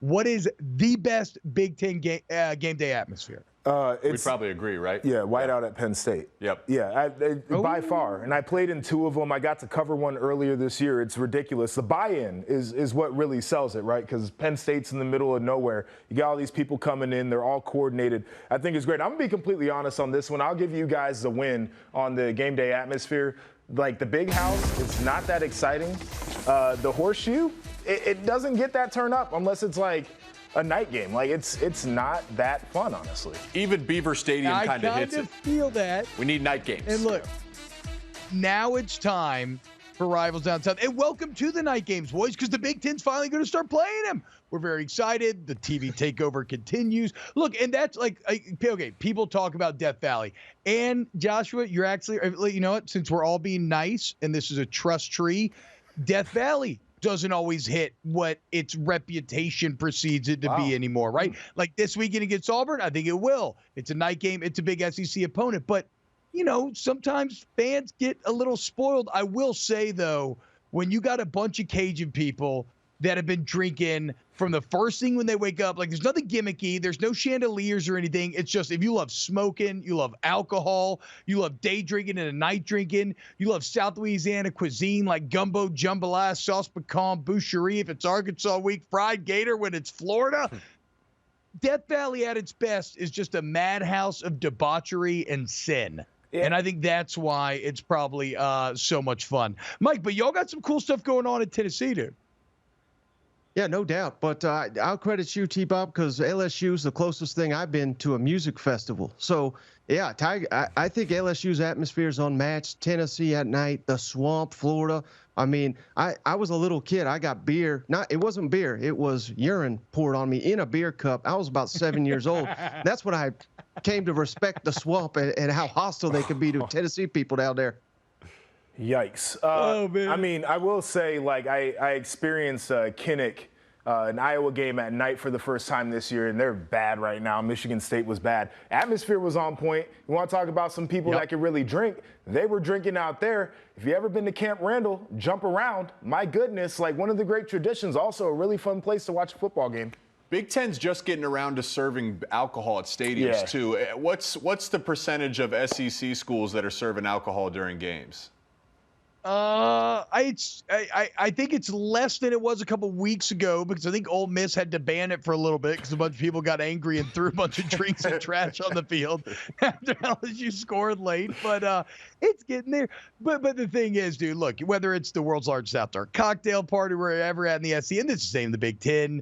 what is the best Big Ten game day atmosphere? We'd probably agree, right? Yeah, whiteout at Penn State. Yep. Yeah, by far. And I played in 2 of them. I got to cover one earlier this year. It's ridiculous. The buy-in is what really sells it, right? Because Penn State's in the middle of nowhere. You got all these people coming in. They're all coordinated. I think it's great. I'm going to be completely honest on this one. I'll give you guys the win on the game day atmosphere. Like, the big house, it's not that exciting. The horseshoe, it doesn't get that turn up unless it's like a night game. Like, it's not that fun, honestly. Even Beaver Stadium kind of hits it. I kind of feel that. We need night games. And look, now it's time for Rivals Down South. And welcome to the night games, boys, because the Big Ten's finally going to start playing them. We're very excited. The TV takeover continues. Look, and that's like, okay, people talk about Death Valley. And Joshua, you're actually, you know what, since we're all being nice and this is a trust tree, Death Valley doesn't always hit what its reputation precedes it to be anymore, right? Like this weekend against Auburn, I think it will. It's a night game. It's a big SEC opponent. But, you know, sometimes fans get a little spoiled. I will say, though, when you got a bunch of Cajun people that have been drinking from the first thing when they wake up, like there's nothing gimmicky, there's no chandeliers or anything. It's just if you love smoking, you love alcohol, you love day drinking and a night drinking, you love South Louisiana cuisine like gumbo, jambalaya, sauce pecan, boucherie if it's Arkansas week, fried gator when it's Florida. Death Valley at its best is just a madhouse of debauchery and sin. Yeah. And I think that's why it's probably so much fun. Mike, but y'all got some cool stuff going on in Tennessee, dude. Yeah, no doubt. But I'll credit you, T-Bob, because LSU is the closest thing I've been to a music festival. So, yeah, I think LSU's atmosphere is unmatched. Tennessee at night, the swamp, Florida. I mean, I was a little kid. I got beer. It wasn't beer. It was urine poured on me in a beer cup. I was about 7 years old. That's when I came to respect the swamp and how hostile they could be to Tennessee people down there. Yikes. Oh, man. I mean, I will say, like, I experienced Kinnick, an Iowa game at night for the first time this year, and they're bad right now. Michigan State was bad. Atmosphere was on point. You want to talk about some people that can really drink? They were drinking out there. If you ever been to Camp Randall, jump around. My goodness, like one of the great traditions, also a really fun place to watch a football game. Big Ten's just getting around to serving alcohol at stadiums, too. What's the percentage of SEC schools that are serving alcohol during games? I think it's less than it was a couple weeks ago because I think Ole Miss had to ban it for a little bit because a bunch of people got angry and threw a bunch of drinks and trash on the field after LSU scored late. But it's getting there. But the thing is, dude, look, whether it's the world's largest outdoor cocktail party wherever at in the SEC, and it's the same in the Big Ten,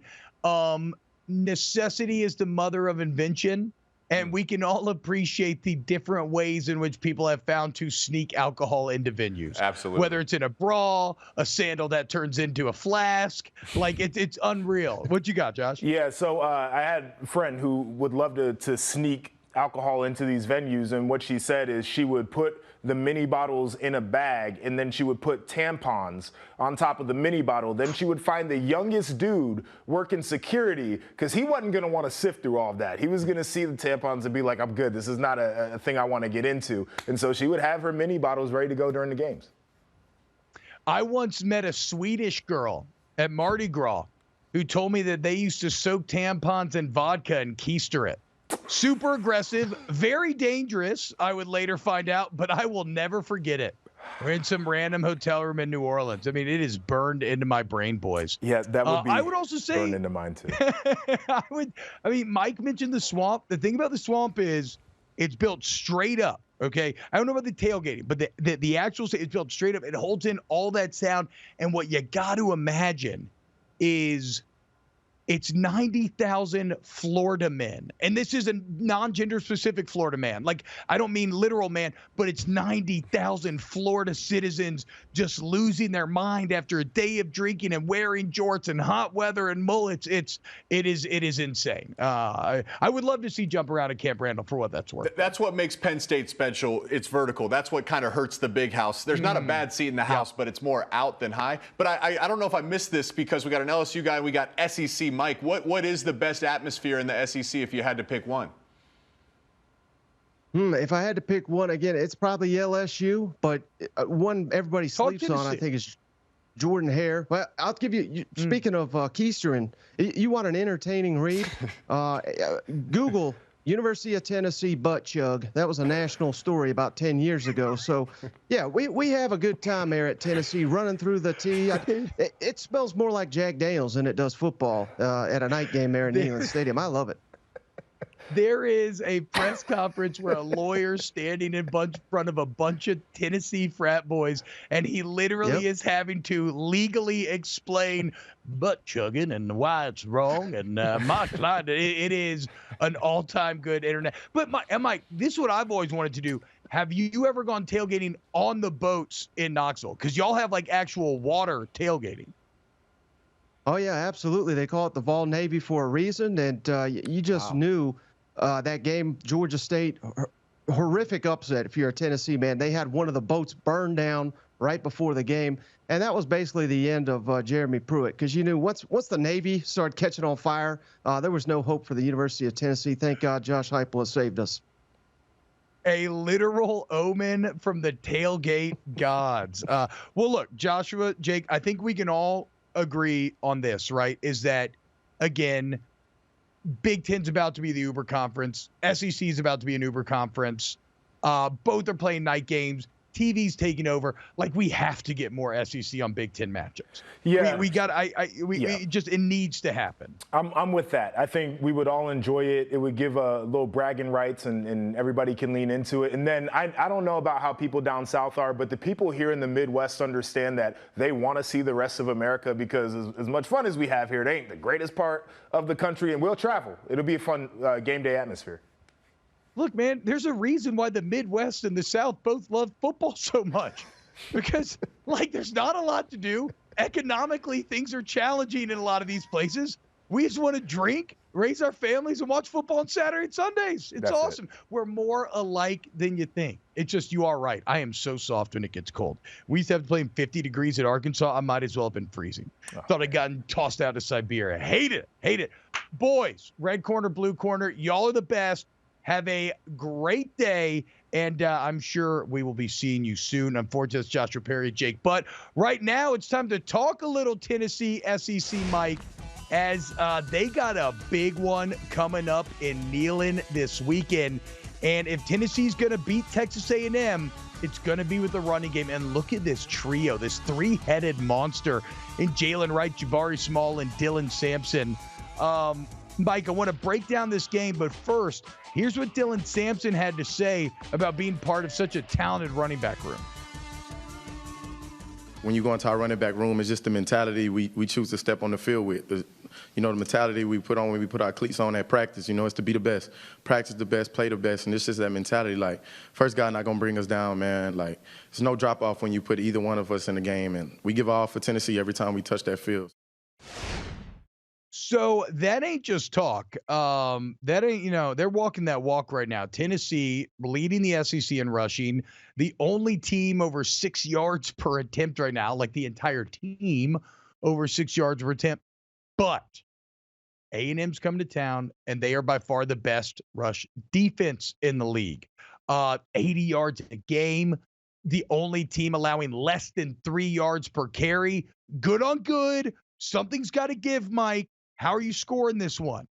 necessity is the mother of invention. And we can all appreciate the different ways in which people have found to sneak alcohol into venues. Absolutely. Whether it's in a bra, a sandal that turns into a flask, like it's unreal. What you got, Josh? Yeah, so I had a friend who would love to sneak alcohol into these venues, and what she said is she would put the mini bottles in a bag, and then she would put tampons on top of the mini bottle. Then she would find the youngest dude working security because he wasn't going to want to sift through all of that. He was going to see the tampons and be like, I'm good. This is not a thing I want to get into. And so she would have her mini bottles ready to go during the games. I once met a Swedish girl at Mardi Gras who told me that they used to soak tampons in vodka and keister it. Super aggressive, very dangerous, I would later find out, but I will never forget it. We're in some random hotel room in New Orleans. I mean, it is burned into my brain, boys. Yeah, that would be I would also say, burned into mine, too. I mean, Mike mentioned the swamp. The thing about the swamp is it's built straight up, okay? I don't know about the tailgating, but the actual, it's built straight up. It holds in all that sound, and what you got to imagine is it's 90,000 Florida men. And this is a non-gender specific Florida man. Like, I don't mean literal man, but it's 90,000 Florida citizens just losing their mind after a day of drinking and wearing jorts and hot weather and mullets. It is insane. I would love to see jump around at Camp Randall for what that's worth. That's what makes Penn State special. It's vertical. That's what kind of hurts the big house. There's not a bad seat in the house, but it's more out than high. But I don't know if I missed this because we got an LSU guy and we got SEC Mike. What is the best atmosphere in the SEC if you had to pick one? If I had to pick one, again, it's probably LSU, but one everybody sleeps on, I think, is Jordan Hare. Well, I'll give you. Speaking of keistering, you want an entertaining read? Google University of Tennessee butt chug. That was a national story about 10 years ago. So, yeah, we have a good time there at Tennessee running through the tee. It smells more like Jack Daniels than it does football at a night game there in Neyland Stadium. I love it. There is a press conference where a lawyer's standing in front of a bunch of Tennessee frat boys, and he literally is having to legally explain butt chugging and why it's wrong. And my client, it is an all-time good internet. But Mike, this is what I've always wanted to do. Have you ever gone tailgating on the boats in Knoxville? Because y'all have like actual water tailgating. Oh yeah, absolutely. They call it the Vol Navy for a reason, and you just knew. That game, Georgia State, horrific upset if you're a Tennessee man. They had one of the boats burned down right before the game, and that was basically the end of Jeremy Pruitt, because you knew once the Navy started catching on fire, there was no hope for the University of Tennessee. Thank God Josh Heupel has saved us. A literal omen from the tailgate gods. Well, look, Joshua, Jake, I think we can all agree on this, right? Is that, again, Big Ten's about to be the Uber Conference. SEC is about to be an Uber Conference. Both are playing night games. TV's taking over. Like, we have to get more SEC on Big Ten matchups. Yeah, we got. It needs to happen. I'm with that. I think we would all enjoy it. It would give a little bragging rights, and everybody can lean into it. And then I don't know about how people down south are, but the people here in the Midwest understand that they want to see the rest of America, because as much fun as we have here, it ain't the greatest part of the country, and we'll travel. It'll be a fun game day atmosphere. Look, man, there's a reason why the Midwest and the South both love football so much, because like there's not a lot to do. Economically, things are challenging in a lot of these places. We just want to drink, raise our families, and watch football on Saturday and Sundays. It's awesome. We're more alike than you think. It's just, you are right. I am so soft when it gets cold. We used to have to play in 50 degrees at Arkansas. I might as well have been freezing. Thought I'd gotten tossed out of Siberia. Hate it. Boys, red corner, blue corner, y'all are the best. Have a great day, and I'm sure we will be seeing you soon. Unfortunately, it's Joshua Perry, Jake Butt. Right now, it's time to talk a little Tennessee SEC, Mike, as they got a big one coming up in Neyland this weekend. And if Tennessee's going to beat Texas A&M, it's going to be with the running game. And look at this trio, this three-headed monster in Jalen Wright, Jabari Small, and Dylan Sampson. Mike, I want to break down this game, but first, here's what Dylan Sampson had to say about being part of such a talented running back room. When you go into our running back room, it's just the mentality we choose to step on the field with. The mentality we put on when we put our cleats on at practice, it's to be the best. Practice the best, play the best, and it's just that mentality. Like, first guy not going to bring us down, man. Like, there's no drop-off when you put either one of us in the game, and we give all for Tennessee every time we touch that field. So that ain't just talk. That ain't, they're walking that walk right now. Tennessee leading the SEC in rushing, the only team over 6 yards per attempt right now, like the entire team over 6 yards per attempt. But A&M's coming to town, and they are by far the best rush defense in the league. 80 yards a game, the only team allowing less than 3 yards per carry. Good on good. Something's got to give, Mike. How are you scoring this one?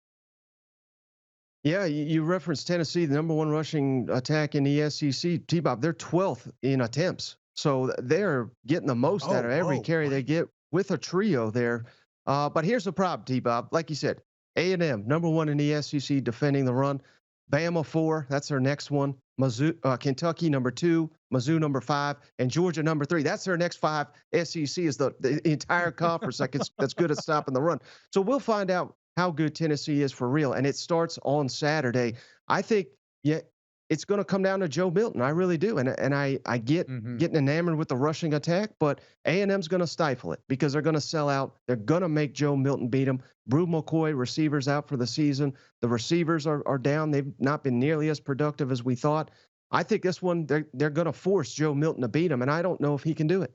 Yeah, you referenced Tennessee, the number one rushing attack in the SEC. T-Bob, they're 12th in attempts. So they're getting the most out of every carry they get with a trio there. But here's the problem, T-Bob. Like you said, A&M, number one in the SEC defending the run. Bama 4, that's their next one. Kentucky number 2, Mizzou number 5, and Georgia number 3. That's their next 5. SEC is the entire conference that's good at stopping the run. So we'll find out how good Tennessee is for real, and it starts on Saturday. I think it's going to come down to Joe Milton. I really do, and I get getting enamored with the rushing attack, but A&M's going to stifle it because they're going to sell out. They're going to make Joe Milton beat them. Brew McCoy, receivers out for the season. The receivers are down. They've not been nearly as productive as we thought. I think this one, they're going to force Joe Milton to beat him, and I don't know if he can do it.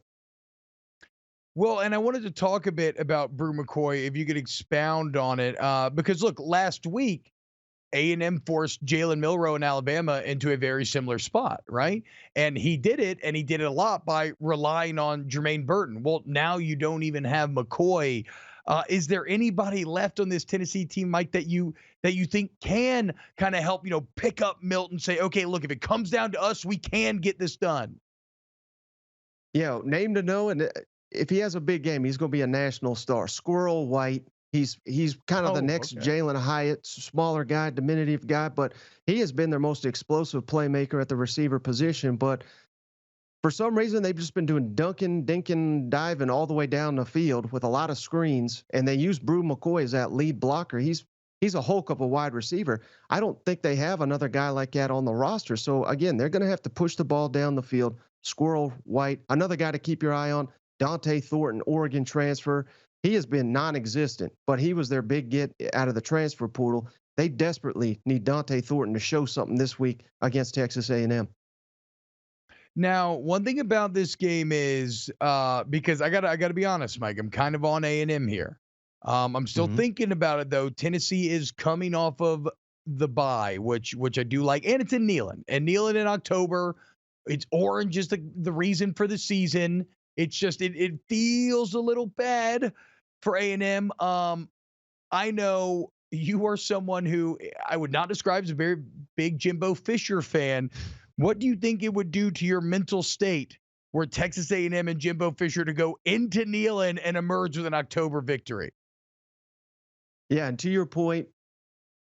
Well, and I wanted to talk a bit about Brew McCoy, if you could expound on it, because, look, last week, A&M forced Jalen Milroe in Alabama into a very similar spot, right? And he did it, and he did it a lot by relying on Jermaine Burton. Well, now you don't even have McCoy. Is there anybody left on this Tennessee team, Mike, that you think can kind of help, pick up Milton, say, okay, look, if it comes down to us, we can get this done? Yeah, name to know, and if he has a big game, he's going to be a national star. Squirrel White. He's kind of the next Jalen Hyatt, smaller guy, diminutive guy, but he has been their most explosive playmaker at the receiver position. But for some reason, they've just been doing dunking, dinking, diving all the way down the field with a lot of screens, and they use Brew McCoy as that lead blocker. He's a hulk of a wide receiver. I don't think they have another guy like that on the roster. So again, they're going to have to push the ball down the field. Squirrel White, another guy to keep your eye on. Dante Thornton, Oregon transfer. He has been non-existent, but he was their big get out of the transfer portal. They desperately need Dante Thornton to show something this week against Texas A&M. Now, one thing about this game is because I gotta be honest, Mike, I'm kind of on A&M here. I'm still thinking about it though. Tennessee is coming off of the bye, which I do like, and it's in Neyland. And Neyland in October, it's orange is the reason for the season. It's just it feels a little bad for A&M. I know you are someone who I would not describe as a very big Jimbo Fisher fan. What do you think it would do to your mental state were Texas A&M and Jimbo Fisher to go into Neyland and emerge with an October victory? Yeah, and to your point,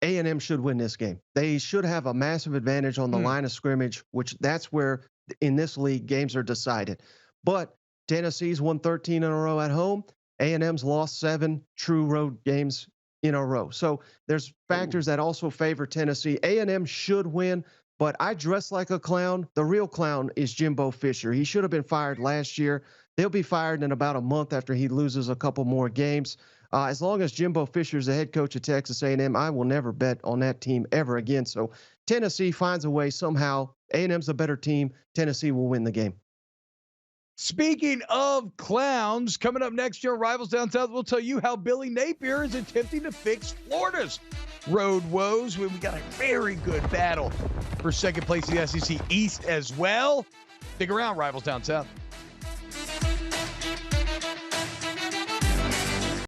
A&M should win this game. They should have a massive advantage on the line of scrimmage, which that's where in this league games are decided. But Tennessee's won 13 in a row at home. A&M's lost 7 true road games in a row. So there's factors that also favor Tennessee. A&M should win, but I dress like a clown. The real clown is Jimbo Fisher. He should have been fired last year. He'll be fired in about a month after he loses a couple more games. As long as Jimbo Fisher's the head coach of Texas A&M, I will never bet on that team ever again. So Tennessee finds a way somehow. A&M's a better team. Tennessee will win the game. Speaking of clowns, coming up next year, Rivals Down South, we'll tell you how Billy Napier is attempting to fix Florida's road woes. We got a very good battle for second place in the SEC East as well. Stick around, Rivals Down South.